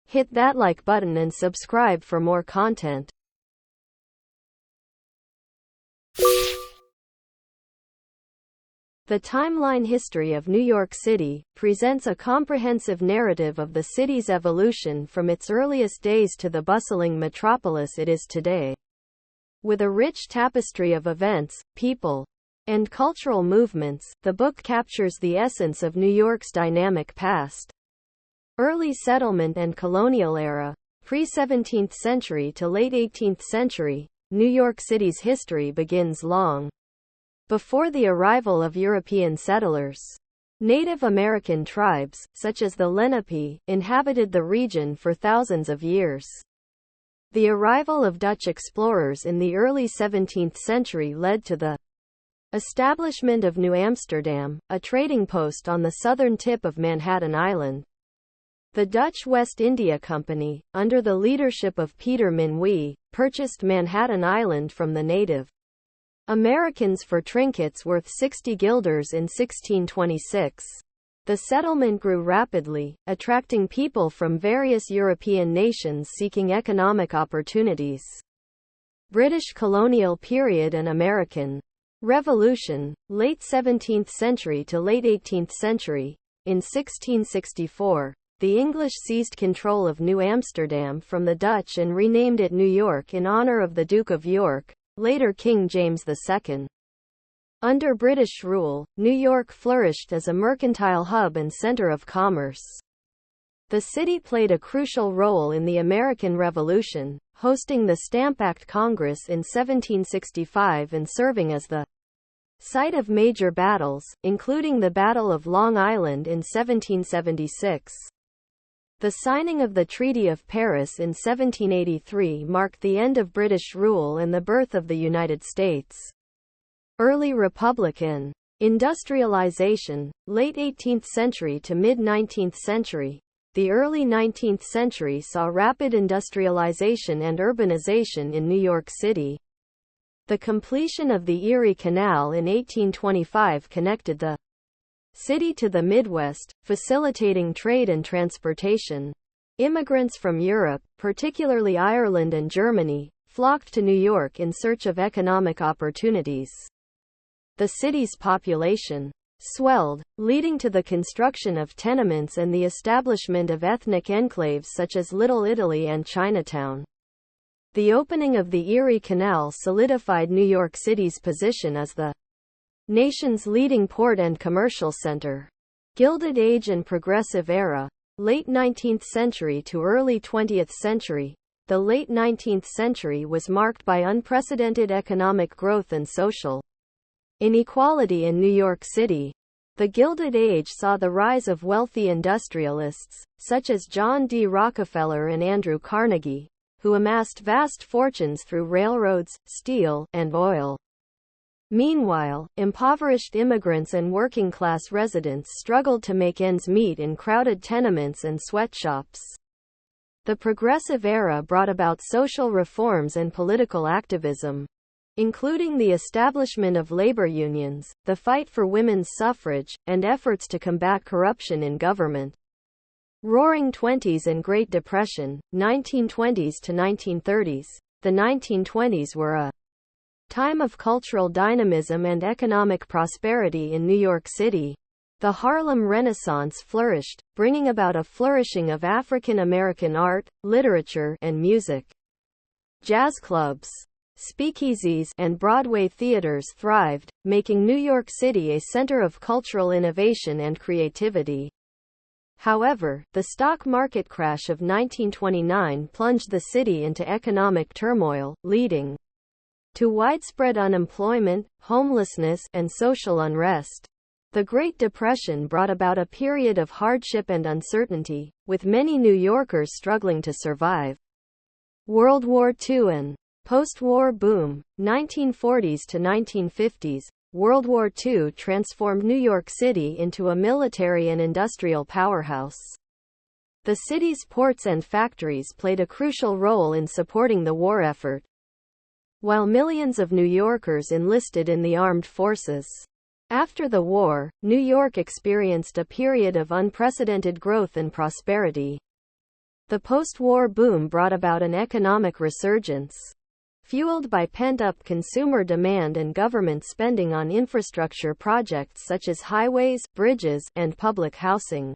Hit that like button and subscribe for more content. The Timeline History of New York City presents a comprehensive narrative of the city's evolution from its earliest days to the bustling metropolis it is today. With a rich tapestry of events, people, and cultural movements, the book captures the essence of New York's dynamic past. Early settlement and colonial era, pre-17th century to late 18th century, New York City's history begins long before the arrival of European settlers. Native American tribes, such as the Lenape, inhabited the region for thousands of years. The arrival of Dutch explorers in the early 17th century led to the establishment of New Amsterdam, a trading post on the southern tip of Manhattan Island. The Dutch West India Company, under the leadership of Peter Minuit, purchased Manhattan Island from the native Americans for trinkets worth 60 guilders in 1626. The settlement grew rapidly, attracting people from various European nations seeking economic opportunities. British colonial period and American Revolution, late 17th century to late 18th century. In 1664, the English seized control of New Amsterdam from the Dutch and renamed it New York in honor of the Duke of York, later King James II. Under British rule, New York flourished as a mercantile hub and center of commerce. The city played a crucial role in the American Revolution, hosting the Stamp Act Congress in 1765 and serving as the site of major battles, including the Battle of Long Island in 1776. The signing of the Treaty of Paris in 1783 marked the end of British rule and the birth of the United States. Early Republican industrialization, late 18th century to mid-19th century. The early 19th century saw rapid industrialization and urbanization in New York City. The completion of the Erie Canal in 1825 connected the city to the Midwest, facilitating trade and transportation. Immigrants from Europe, particularly Ireland and Germany, flocked to New York in search of economic opportunities. The city's population swelled, leading to the construction of tenements and the establishment of ethnic enclaves such as Little Italy and Chinatown. The opening of the Erie Canal solidified New York City's position as the nation's leading port and commercial center. Gilded Age and Progressive Era, late 19th century to early 20th century. The late 19th century was marked by unprecedented economic growth and social inequality in New York City. The Gilded Age saw the rise of wealthy industrialists, such as John D. Rockefeller and Andrew Carnegie, who amassed vast fortunes through railroads, steel, and oil. Meanwhile, impoverished immigrants and working-class residents struggled to make ends meet in crowded tenements and sweatshops. The Progressive Era brought about social reforms and political activism, including the establishment of labor unions, the fight for women's suffrage, and efforts to combat corruption in government. Roaring Twenties and Great Depression, 1920s to 1930s. The 1920s were a time of cultural dynamism and economic prosperity in New York City. The Harlem Renaissance flourished, bringing about a flourishing of African American art, literature, and music. Jazz clubs, speakeasies, and Broadway theaters thrived, making New York City a center of cultural innovation and creativity. However, the stock market crash of 1929 plunged the city into economic turmoil, leading to widespread unemployment, homelessness, and social unrest. The Great Depression brought about a period of hardship and uncertainty, with many New Yorkers struggling to survive. World War II and post-war boom, 1940s to 1950s. World War II transformed New York City into a military and industrial powerhouse. The city's ports and factories played a crucial role in supporting the war effort, while millions of New Yorkers enlisted in the armed forces. After the war, New York experienced a period of unprecedented growth and prosperity. The post-war boom brought about an economic resurgence, fueled by pent-up consumer demand and government spending on infrastructure projects such as highways, bridges, and public housing.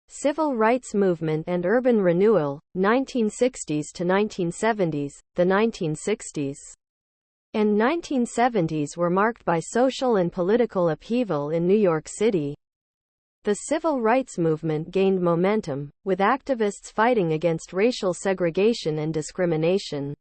Civil rights movement and urban renewal, 1960s to 1970s. The 1960s and 1970s were marked by social and political upheaval in New York City. The civil rights movement gained momentum, with activists fighting against racial segregation and discrimination.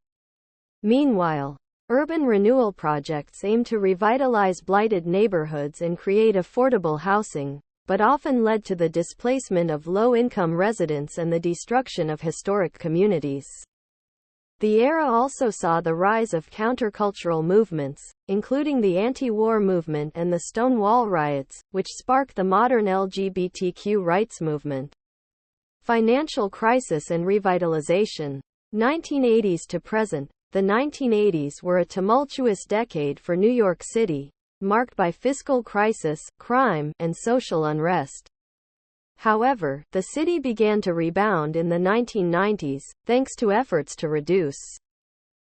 Meanwhile, urban renewal projects aim to revitalize blighted neighborhoods and create affordable housing, but often led to the displacement of low-income residents and the destruction of historic communities. The era also saw the rise of countercultural movements, including the anti-war movement and the Stonewall riots, which sparked the modern LGBTQ rights movement. Financial crisis and revitalization. 1980s to present. The 1980s were a tumultuous decade for New York City, marked by fiscal crisis, crime, and social unrest. However, the city began to rebound in the 1990s, thanks to efforts to reduce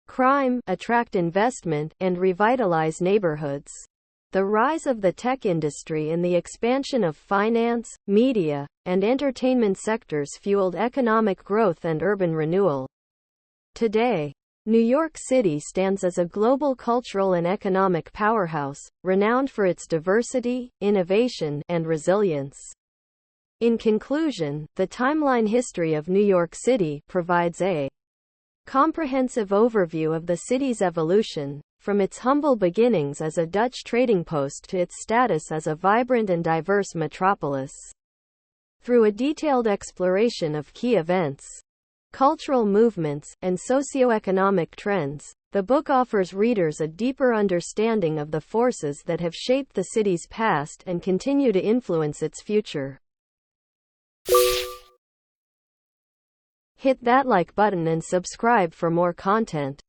crime, attract investment, and revitalize neighborhoods. The rise of the tech industry and the expansion of finance, media, and entertainment sectors fueled economic growth and urban renewal. Today, New York City stands as a global cultural and economic powerhouse, renowned for its diversity, innovation, and resilience. In conclusion, the timeline history of New York City provides a comprehensive overview of the city's evolution, from its humble beginnings as a Dutch trading post to its status as a vibrant and diverse metropolis. Through a detailed exploration of key events, cultural movements, and socioeconomic trends, the book offers readers a deeper understanding of the forces that have shaped the city's past and continue to influence its future. Hit that like button and subscribe for more content.